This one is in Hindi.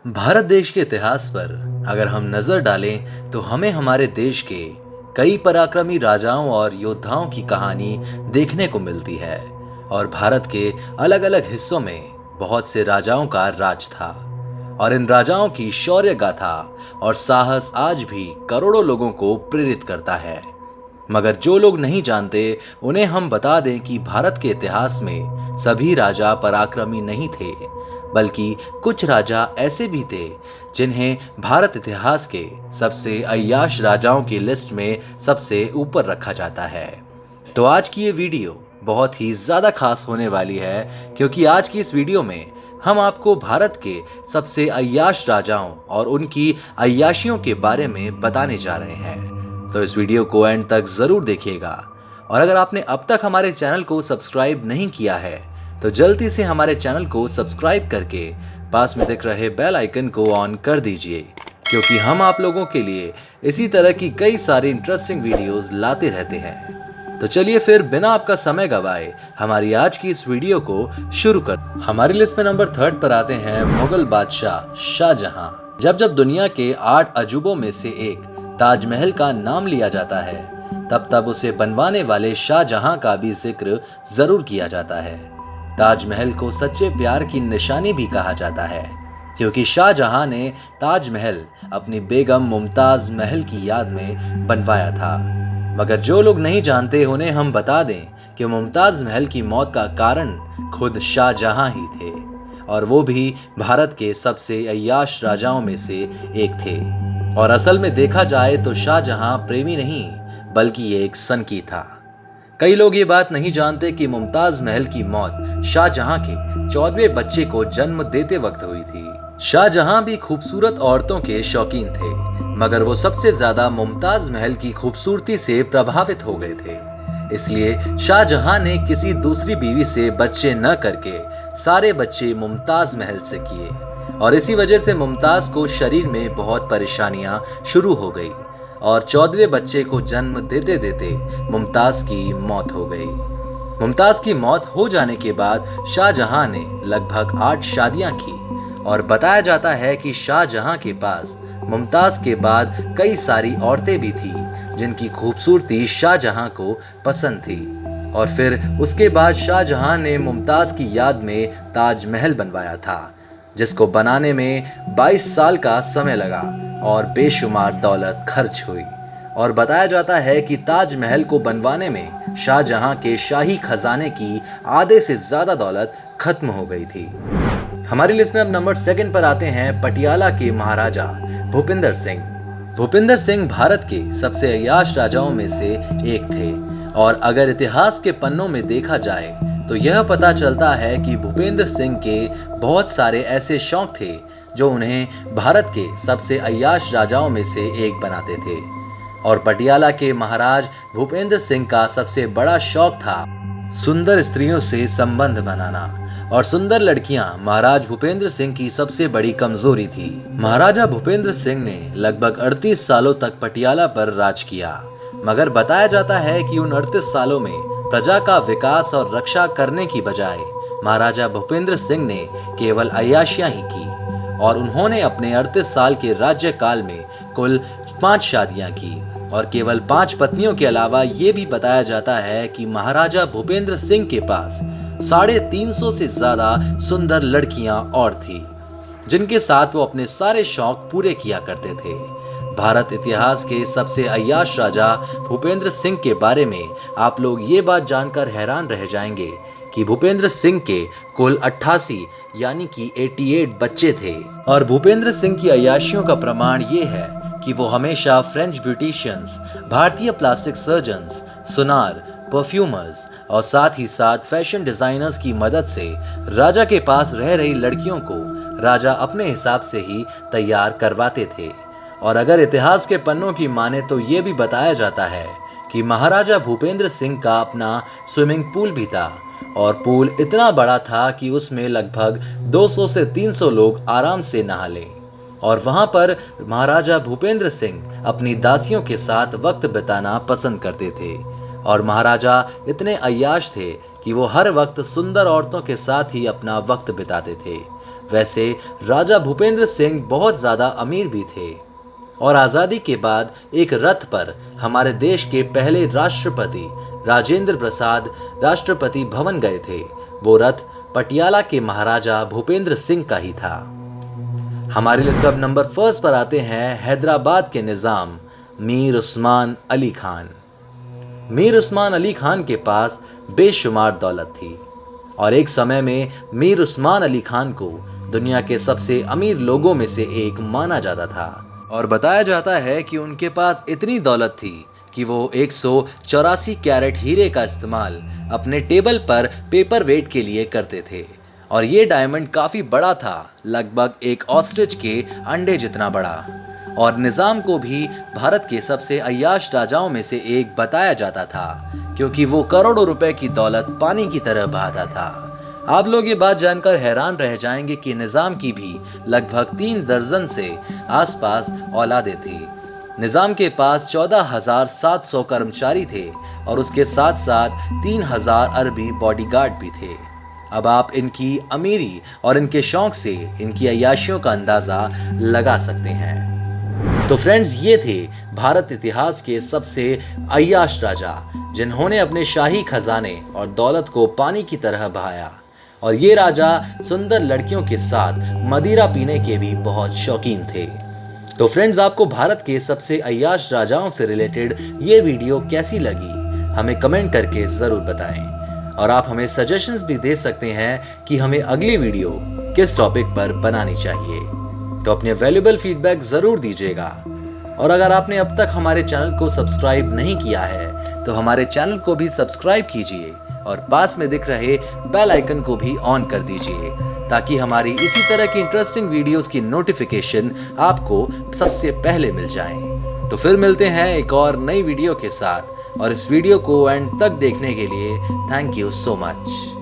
भारत देश के इतिहास पर अगर हम नजर डालें तो हमें हमारे देश के कई पराक्रमी राजाओं और योद्धाओं की कहानी देखने को मिलती है। और भारत के अलग अलग हिस्सों में बहुत से राजाओं का राज था और इन राजाओं की शौर्य गाथा और साहस आज भी करोड़ों लोगों को प्रेरित करता है। मगर जो लोग नहीं जानते उन्हें हम बता दें कि भारत के इतिहास में सभी राजा पराक्रमी नहीं थे, बल्कि कुछ राजा ऐसे भी थे जिन्हें भारत इतिहास के सबसे अय्याश राजाओं की लिस्ट में सबसे ऊपर रखा जाता है। तो आज की ये वीडियो बहुत ही ज़्यादा खास होने वाली है, क्योंकि आज की इस वीडियो में हम आपको भारत के सबसे अय्याश राजाओं और उनकी अय्याशियों के बारे में बताने जा रहे हैं। तो इस वीडियो को एंड तक ज़रूर देखिएगा। और अगर आपने अब तक हमारे चैनल को सब्सक्राइब नहीं किया है तो जल्दी से हमारे चैनल को सब्सक्राइब करके पास में दिख रहे बेल आइकन को ऑन कर दीजिए, क्योंकि हम आप लोगों के लिए इसी तरह की कई सारी इंटरेस्टिंग वीडियोस लाते रहते हैं। तो चलिए फिर बिना आपका समय गवाए हमारी आज की इस वीडियो को शुरू कर। हमारी लिस्ट में नंबर 3 पर आते हैं मुगल बादशाह शाहजहां। जब जब दुनिया के 8 अजूबों में से एक ताजमहल का नाम लिया जाता है, तब तब उसे बनवाने वाले शाहजहां का भी जिक्र जरूर किया जाता है। ताजमहल को सच्चे प्यार की निशानी भी कहा जाता है, क्योंकि शाहजहां ने ताजमहल अपनी बेगम मुमताज महल की याद में बनवाया था। मगर जो लोग नहीं जानते उन्हें हम बता दें कि मुमताज महल की मौत का कारण खुद शाहजहां ही थे, और वो भी भारत के सबसे अय्याश राजाओं में से एक थे। और असल में देखा जाए तो शाहजहां प्रेमी नहीं बल्कि ये एक सनकी था। कई लोग ये बात नहीं जानते कि मुमताज महल की मौत शाहजहां के 14वें बच्चे को जन्म देते वक्त हुई थी। शाहजहां भी खूबसूरत औरतों के शौकीन थे, मगर वो सबसे ज्यादा मुमताज महल की खूबसूरती से प्रभावित हो गए थे। इसलिए शाहजहां ने किसी दूसरी बीवी से बच्चे न करके सारे बच्चे मुमताज महल से किए, और इसी वजह से मुमताज को शरीर में बहुत परेशानियां शुरू हो गई और 14वें बच्चे को जन्म देते देते मुमताज की मौत हो गई। मुमताज की मौत हो जाने के बाद शाहजहां ने लगभग 8 शादियां की, और बताया जाता है कि शाहजहां के पास मुमताज के बाद कई सारी औरतें भी थी जिनकी खूबसूरती शाहजहां को पसंद थी। और फिर उसके बाद शाहजहां ने मुमताज की याद में ताजमहल बनवाया था, जिसको बनाने में 22 साल का समय लगा और बेशुमार दौलत खर्च हुई। और बताया जाता है कि ताजमहल को बनवाने में शाहजहां के शाही खजाने की आधे से ज्यादा दौलत खत्म हो गई थी। हमारी लिस्ट में अब नंबर 2 पर आते हैं पटियाला के महाराजा भूपिंदर सिंह। भूपिंदर सिंह भारत के सबसे अय्याश राजाओं में से एक थे, और अगर इतिहास के पन्नों में देखा जाए तो यह पता चलता है कि भूपेंद्र सिंह के बहुत सारे ऐसे शौक थे जो उन्हें भारत के सबसे अय्याश राजाओं में से एक बनाते थे। और पटियाला के महाराज भूपेंद्र सिंह का सबसे बड़ा शौक था सुंदर स्त्रियों से संबंध बनाना, और सुंदर लड़कियां महाराज भूपेंद्र सिंह की सबसे बड़ी कमजोरी थी। महाराजा भूपेंद्र सिंह ने लगभग 38 सालों तक पटियाला पर राज किया, मगर बताया जाता है कि उन 38 सालों में प्रजा का विकास और रक्षा करने की बजाय महाराजा भूपेंद्र सिंह ने केवल अय्याशियां ही की, और उन्होंने अपने 38 साल के राज्यकाल में कुल 5 शादियां की, और केवल 5 पत्नियों के अलावा ये भी बताया जाता है कि महाराजा भूपेंद्र सिंह के पास 350 से ज्यादा सुंदर लड़कियां और थी, जिनके साथ वो अपने सारे शौक पूरे किया करते थे। भारत इतिहास के सबसे अय्याश राजा भूपेंद्र सिंह के बारे में आप लोग ये बात जानकर हैरान रह जाएंगे कि भूपेंद्र सिंह के कुल 88 यानी कि 88 बच्चे थे। और भूपेंद्र सिंह की अय्याशियों का प्रमाण ये है कि वो हमेशा फ्रेंच ब्यूटिशियंस, भारतीय प्लास्टिक सर्जन्स, सुनार, परफ्यूमर्स और साथ ही साथ फैशन डिजाइनर्स की मदद से राजा के पास रह रही लड़कियों को राजा अपने हिसाब से ही तैयार करवाते थे। और अगर इतिहास के पन्नों की माने तो ये भी बताया जाता है कि महाराजा भूपेंद्र सिंह का अपना स्विमिंग पूल भी था, और पूल इतना बड़ा था कि उसमें लगभग 200 से 300 लोग आराम से नहा लें। और वहां पर महाराजा भूपेंद्र सिंह अपनी दासियों के साथ वक्त बिताना पसंद करते थे, और महाराजा इतने अय्याश थे कि वो हर वक्त सुंदर औरतों के साथ ही अपना वक्त बिताते थे। वैसे राजा भूपेंद्र सिंह बहुत ज़्यादा अमीर भी थे और आज़ादी के बाद एक रथ पर हमारे देश के पहले राष्ट्रपति राजेंद्र प्रसाद राष्ट्रपति भवन गए थे। वो रथ पटियाला के महाराजा भूपेंद्र सिंह का ही था। हमारे लिस्ट अब नंबर फर्स्ट पर आते हैं हैदराबाद के निज़ाम मीर उस्मान अली खान। मीर उस्मान अली खान के पास बेशुमार दौलत थी और एक समय में मीर उस्मान अली खान को दुनिया के सबसे अमीर लोगों में से एक माना जाता था और बताया जाता है कि उनके पास इतनी दौलत थी कि वो 184 कैरेट हीरे का इस्तेमाल अपने टेबल पर पेपर वेट के लिए करते थे और ये डायमंड काफ़ी बड़ा था, लगभग एक ऑस्ट्रिच के अंडे जितना बड़ा। और निज़ाम को भी भारत के सबसे अय्याश राजाओं में से एक बताया जाता था क्योंकि वो करोड़ों रुपए की दौलत पानी की तरह बहाता था। आप लोग ये बात जानकर हैरान रह जाएंगे कि निज़ाम की भी लगभग 3 दर्जन से आसपास औलादें थी। निज़ाम के पास 14,700 कर्मचारी थे और उसके साथ साथ 3,000 अरबी बॉडीगार्ड भी थे। अब आप इनकी अमीरी और इनके शौक से इनकी अय्याशियों का अंदाज़ा लगा सकते हैं। तो फ्रेंड्स, ये थे भारत इतिहास के सबसे अय्याश राजा जिन्होंने अपने शाही खजाने और दौलत को पानी की तरह बहाया। और ये राजा सुंदर लड़कियों के साथ मदिरा पीने के भी बहुत शौकीन थे। तो फ्रेंड्स, आपको भारत के सबसे अय्याश राजाओं से रिलेटेड ये वीडियो कैसी लगी हमें कमेंट करके ज़रूर बताएं और आप हमें सजेशंस भी दे सकते हैं कि हमें अगली वीडियो किस टॉपिक पर बनानी चाहिए। तो अपने वैल्यूएबल फीडबैक ज़रूर दीजिएगा और अगर आपने अब तक हमारे चैनल को सब्सक्राइब नहीं किया है तो हमारे चैनल को भी सब्सक्राइब कीजिए और पास में दिख रहे बेल आइकन को भी ऑन कर दीजिए ताकि हमारी इसी तरह की इंटरेस्टिंग वीडियोस की नोटिफिकेशन आपको सबसे पहले मिल जाए। तो फिर मिलते हैं एक और नई वीडियो के साथ और इस वीडियो को एंड तक देखने के लिए थैंक यू सो मच।